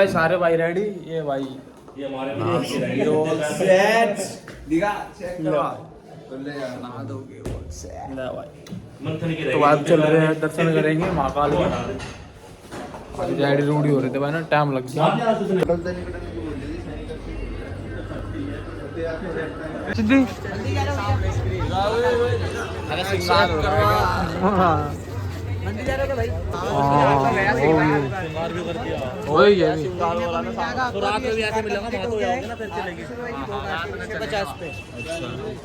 भाई सारे भाई रेडी। ये भाई ये हमारे सेट दिखा चेक करवा तो ले यार नहा दोगे वो सेट भाई। मंथन की तो आप चल रहे हैं, दर्शन करेंगे महाकाल के। रेडी रूडी हो रहे थे भाई ना, टाइम लग गया। सिद्धि अरे सिंगार हो रहा है मंदिर जा रहे हो भाई? सिंगार भी कर दिया वही है सिंगार वाला ना तो रात में भी ऐसे मिलेगा, वहाँ तो जाओगे ना फिर चलेगी 50 पे।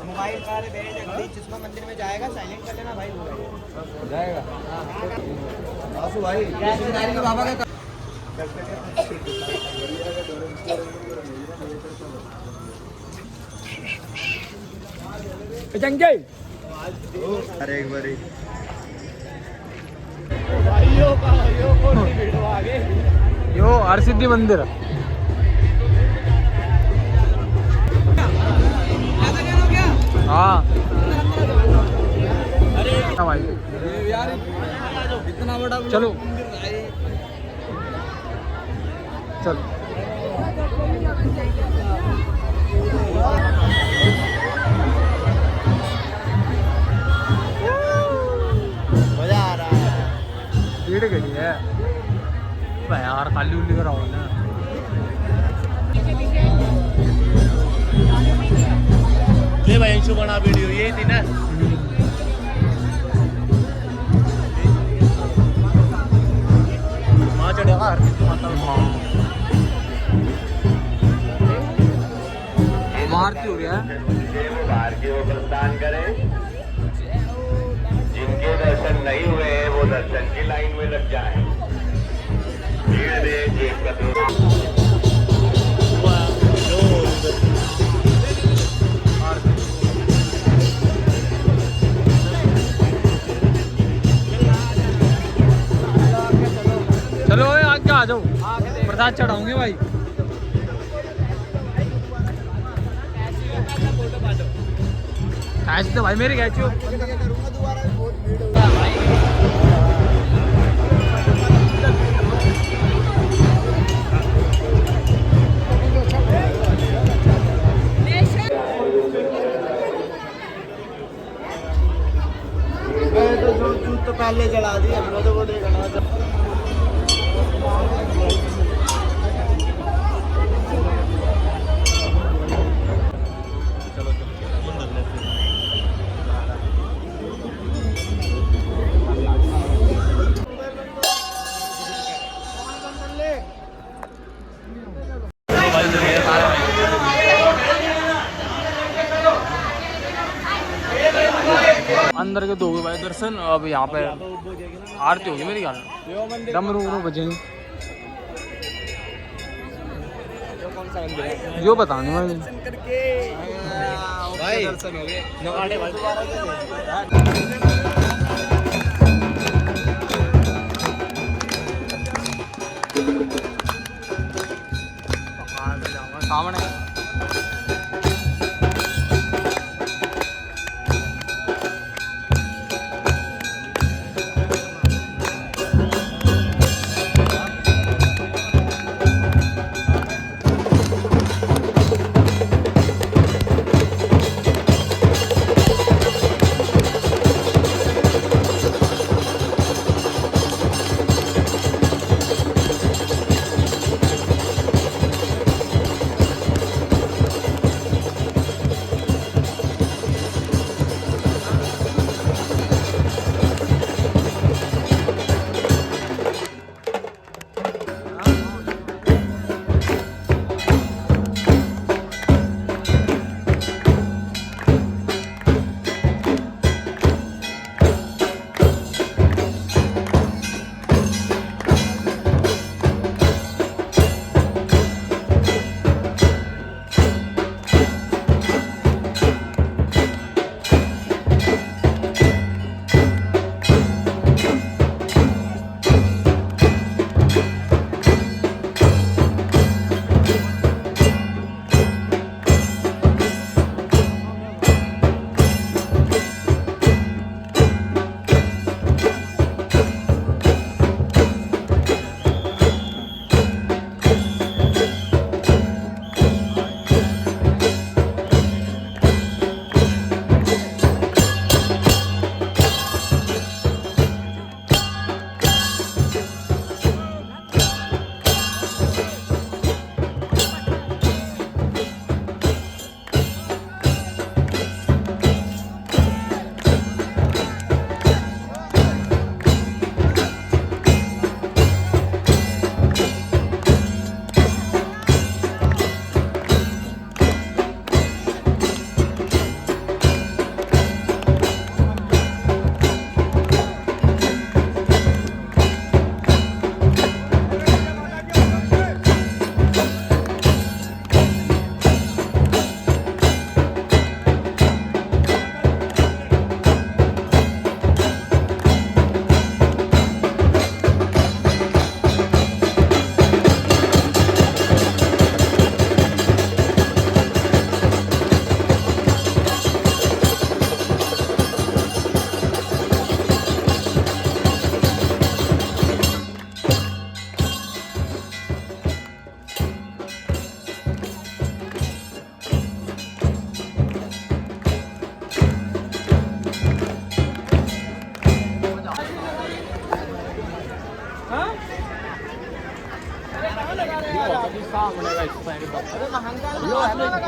मोबाइल कार बैग घड़ी जिसमें मंदिर में जाएगा साइलेंट कर लेना भाई, हो जाएगा आसू भाई के बाबा का जंगे। अरे एक बारी यो हरसिद्धि मंदिर। हाँ भाई यार इतना बड़ा चलो चलो। मजा आ रहा है भीड़ गई है भाई यार, खाली उल्ली कराओ ना। ले भाई अंशु बना वीडियो यही थी ना वहाँ चढ़ेगा हर किसी माता आरती हो रही है। वो प्रस्थान करें। जिनके दर्शन नहीं हुए हैं वो दर्शन की लाइन में लग जाएं। भीड़ में जेब कदम चलो आगे आ जाओ, प्रसाद चढ़ाऊंगे भाई। कैच तो भाई मेरे कैच हो। तो पहले चढ़ा दी हमने तो वो देखना अंदर के दो भाई दर्शन। अब यहाँ पे आरती होगी मेरी ख्याल में, डमरू बजेंगे। जो बता नहीं भाई दर्शन हो गए सामने।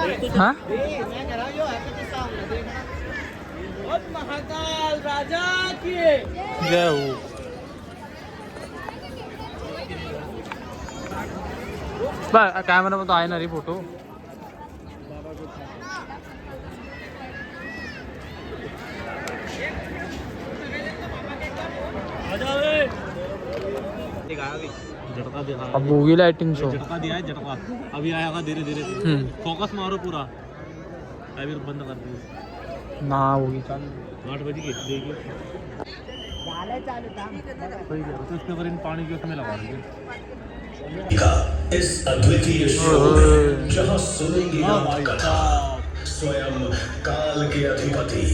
हाँ मैं कह रहा हूँ, हरकत सामने देखना। और महाकाल राजा की जय हो। कैमरा में तो आए ना रही फोटो। झटका दिया, अब होगी लाइटिंग शो। झटका दिया है, झटका अभी आएगा धीरे धीरे। फोकस मारो पूरा, अभी बंद कर दो ना होगी चालू। 8 बजे की देखिए तो उसके ऊपर इन पानी के उसमें लगा देंगे। इस अद्वितीय शो जहां सुनेंगी आप कथा स्वयं काल के अधिपति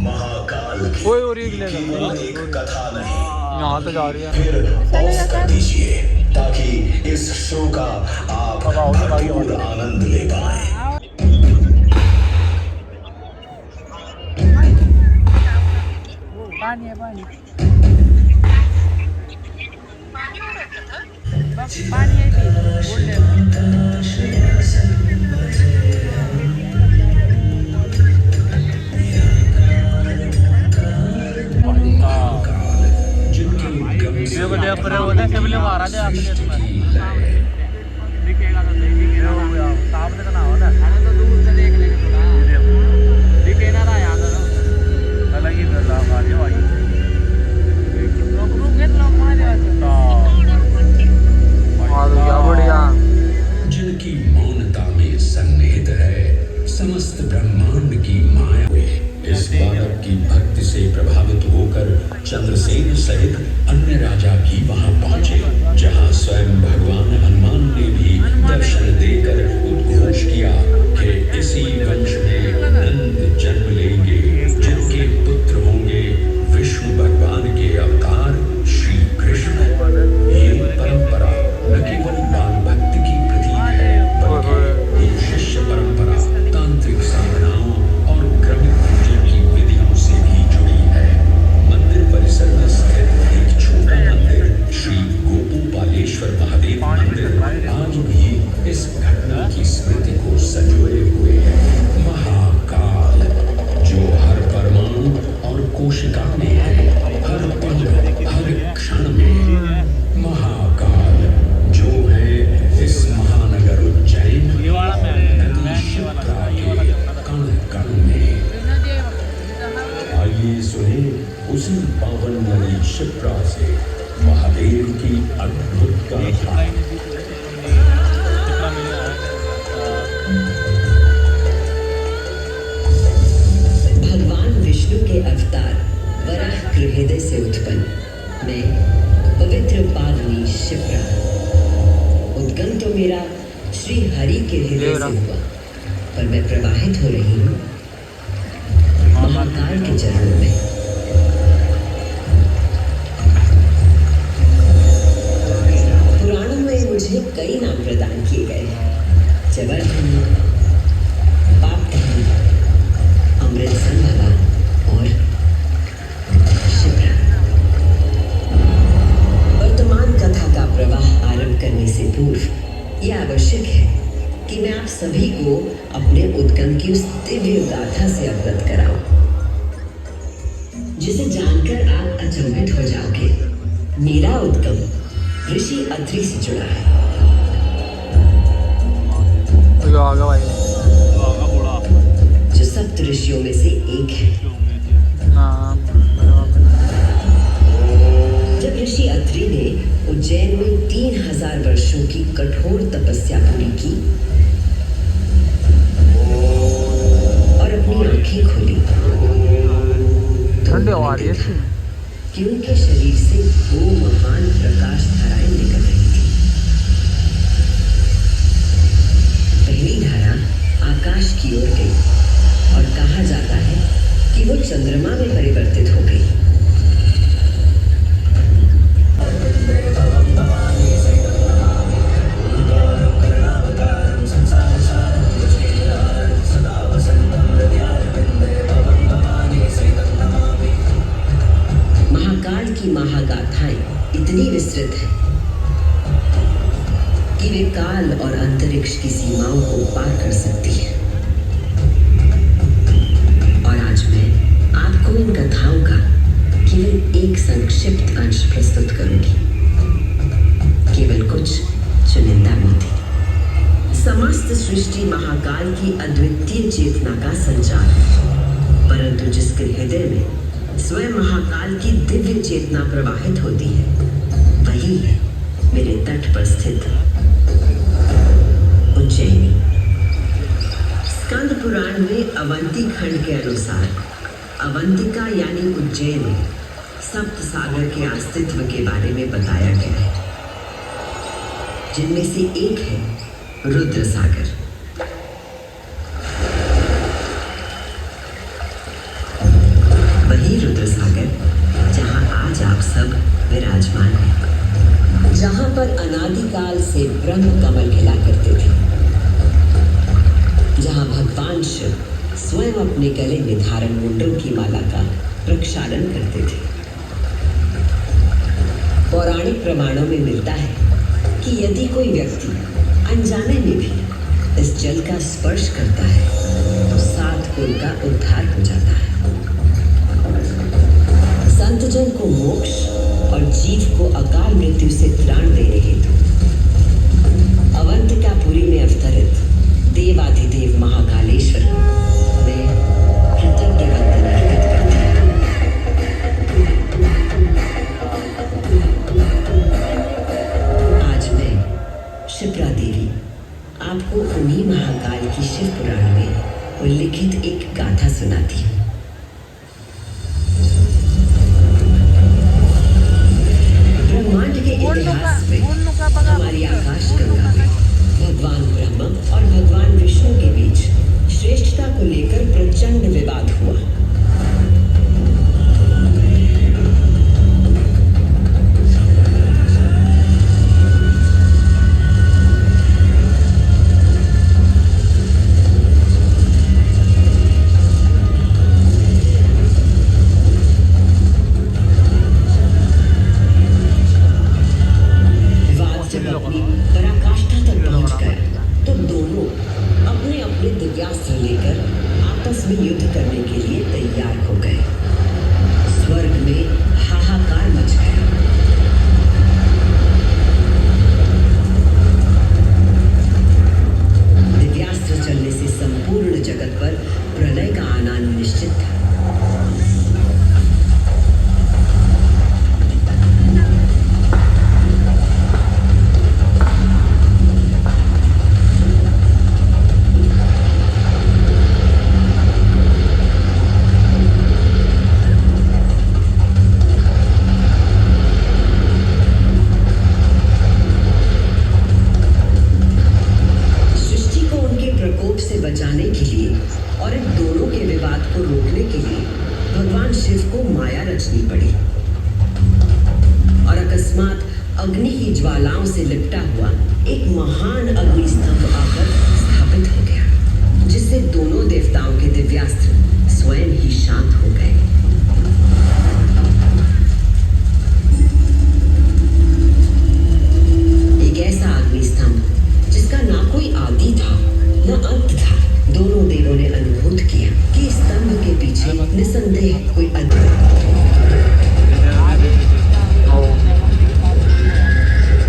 महाकाल की ओए और एक लेगा। केवल एक कथा नहीं, यहाँ तो जा रही है। फिर पॉज कर दीजिए ताकि इस शो का आप भरपूर आनंद ले पाएं। पानी है, पानी पानी है महाराज दिखेगा तो सही, दिखेगा सामने का ना हो ना, तो दूर से देख लेंगे थोड़ा, दिखे ना रहा यहाँ तो अलग ही भाई क्या बढ़िया। जिनकी मौनता में सन्निहित है समस्त ब्रह्मांड की माया हुए इस बालक की भक्ति से प्रभावित होकर चंद्रसेन सहित अन्य राजा भी वहां पहुंचे, जहां स्वयं भगवान हनुमान ने भी दर्शन देकर उद्घोष किया कि इसी वंश में नंद जन्म लेंगे, जिनके पुत्र होंगे विष्णु भगवान के अवतार श्री कृष्ण। ये परंपरा न केवल बाल भक्ति की प्रतीक है, बल्कि ये शिष्य परंपरा तांत्रिक साधनाओं और क्रमिक पूजन की विधियों से भी जुड़ी है। मंदिर परिसर में स्थित एक छोटा मंदिर श्री गोपोपालेश्वर महादेव मंदिर आज भी इस घटना की स्मृति को संजोए हुए है। महाकाल जो हर परमाणु और कोशिका में है, हर पल हर क्षण में। महाकाल जो है इस महानगर उज्जैन नदी शिप्रा के कण कण में। आइए सुने उसी पावन नदी शिप्रा से महादेव की अद्भुत गाथा। भगवान विष्णु के अवतार वराह गृहदय से उत्पन्न मैं पवित्र पावनी शिप्रा, उद्गम तो मेरा श्री हरि के हृदय से हुआ, पर मैं प्रवाहित हो रही हूँ महाकाल के चरणों में। पुराणों में मुझे कई नाम प्रदान किए गए हैं, जबरधन, पापधन, अमृत संभवा और शिप्रा। वर्तमान कथा का प्रवाह आरंभ करने से पूर्व यह आवश्यक है कि मैं आप सभी को अपने उद्गम की उस दिव्य गाथा से अवगत कराऊं, जिसे जानकर आप अचंभित हो जाओगे। मेरा उद्गम ऋषि अत्रि से जुड़ा है। आगा भाई जो सप्त ऋषियों में से एक है। जब ऋषि अत्रि ने उज्जैन में 3000 वर्षों की कठोर तपस्या पूरी की और अपनी आंखें खोली, ठंडे हवा रही है कि उनके शरीर से 2 महान प्रकाश धाराएं निकल रही थी। पहली धारा आकाश की ओर गई और कहा जाता है कि वो चंद्रमा में परिवर्तित हो गई। महाकाल की महागाथाएं इतनी विस्तृत है कि वे काल और अंतरिक्ष की सीमाओं को पार कर सकती है। महाकाल की अद्वितीय चेतना का संचार है, परंतु जिसके हृदय में स्वयं महाकाल की दिव्य चेतना प्रवाहित होती है, वही है मेरे तट पर स्थित उज्जैनी। स्कंद पुराण में अवंती खंड के अनुसार अवंतिका यानी उज्जैन सप्त सागर के अस्तित्व के बारे में बताया गया है, जिनमें से एक है रुद्र सागर। वही रुद्र सागर जहां आज आप सब विराजमान हैं, जहां पर अनादिकाल से ब्रह्म कमल खिला करते थे, जहां भगवान शिव स्वयं अपने गले में धारण मुंडों की माला का प्रक्षालन करते थे। पौराणिक प्रमाणों में मिलता है कि यदि कोई व्यक्ति अनजाने में भी इस जल का स्पर्श करता है तो 7 कुल का उद्धार हो जाता है। संतजन को मोक्ष और जीव को अकाल मृत्यु से त्राण देने हेतु अवंतिकापुरी में अवतरित देवाधिदेव महाकालेश्वर में कृतज्ञ वंदन अर्पित करते हैं। आज मैं शिप्रा देवी आपको उन्हीं महाकाल की शिव पुराण में उल्लिखित एक गाथा सुनाती हूँ। ब्रह्मांड के इतिहास में हमारी आकाश गंगा में भगवान ब्रह्मा और भगवान विष्णु के बीच श्रेष्ठता को लेकर प्रचंड विवाद हुआ। विवाद जब अपनी पराकाष्ठा तक पहुंच गया तो दोनों अपने अपने दिव्यास्त्र लेकर आपस में युद्ध करने के लिए तैयार हो गए। स्वर्ग में हाहाकार मच गया। दिव्यास्त्र चलने से संपूर्ण जगत पर प्रलय का आना निश्चित था। बचाने के लिए और इन दोनों के विवाद को रोकने के लिए भगवान शिव को माया रचनी पड़ी और अकस्मात अग्नि की ज्वालाओं से लिपटा हुआ एक महान अग्नि स्तंभ आकर स्थापित हो गया, जिससे दोनों देवताओं के दिव्यास्त्र स्वयं ही शांत हो गए। एक ऐसा अग्नि स्तंभ जिसका ना कोई आदि था न अंत था। दोनों देवों ने अनुभूत किया कि इस स्तंभ के पीछे निसंदेह कोई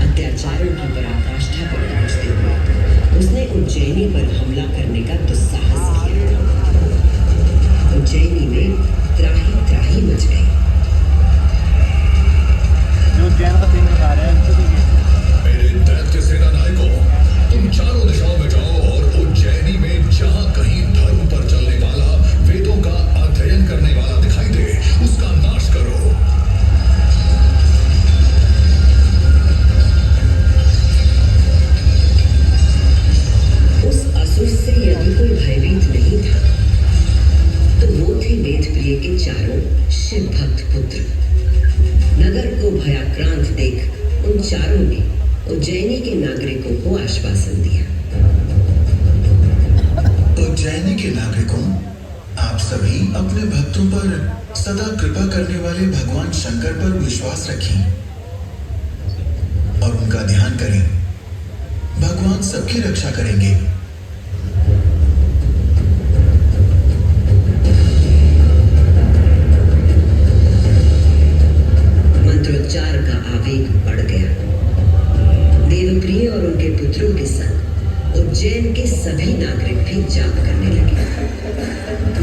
अत्याचारों की पराकाष्ठा पर पहुंचते हुए उसने उज्जैनी पर हमला करने का दुस्साहस किया। उज्जैनी में त्राही त्राही मच गई। मेरे दैत्य सेना नायकों, तुम चारों दिशाओं में जाओ और उज्जैनी में जहां कहीं धर्म पर चलने वाला, वेदों का अध्ययन करने वाला दिखाई दे, उसका नाश करो। उस असुर से यदि कोई भयभीत नहीं था तो वो थे वेद प्रिय के चारों शिव भक्त पुत्र। नगर को भयाक्रांत देख उन चारों ने उज्जैनी के नागरिकों को आश्वासन दिया। उज्जैनी के नागरिकों, आप सभी अपने भक्तों पर सदा कृपा करने वाले भगवान शंकर पर विश्वास रखें और उनका ध्यान करें। भगवान सबकी रक्षा करेंगे। मंत्रोच्चार का आवेग बढ़ गया। देवप्रिय और उनके पुत्रों के संग उज्जैन के सभी नागरिक भी जाप करने लगे।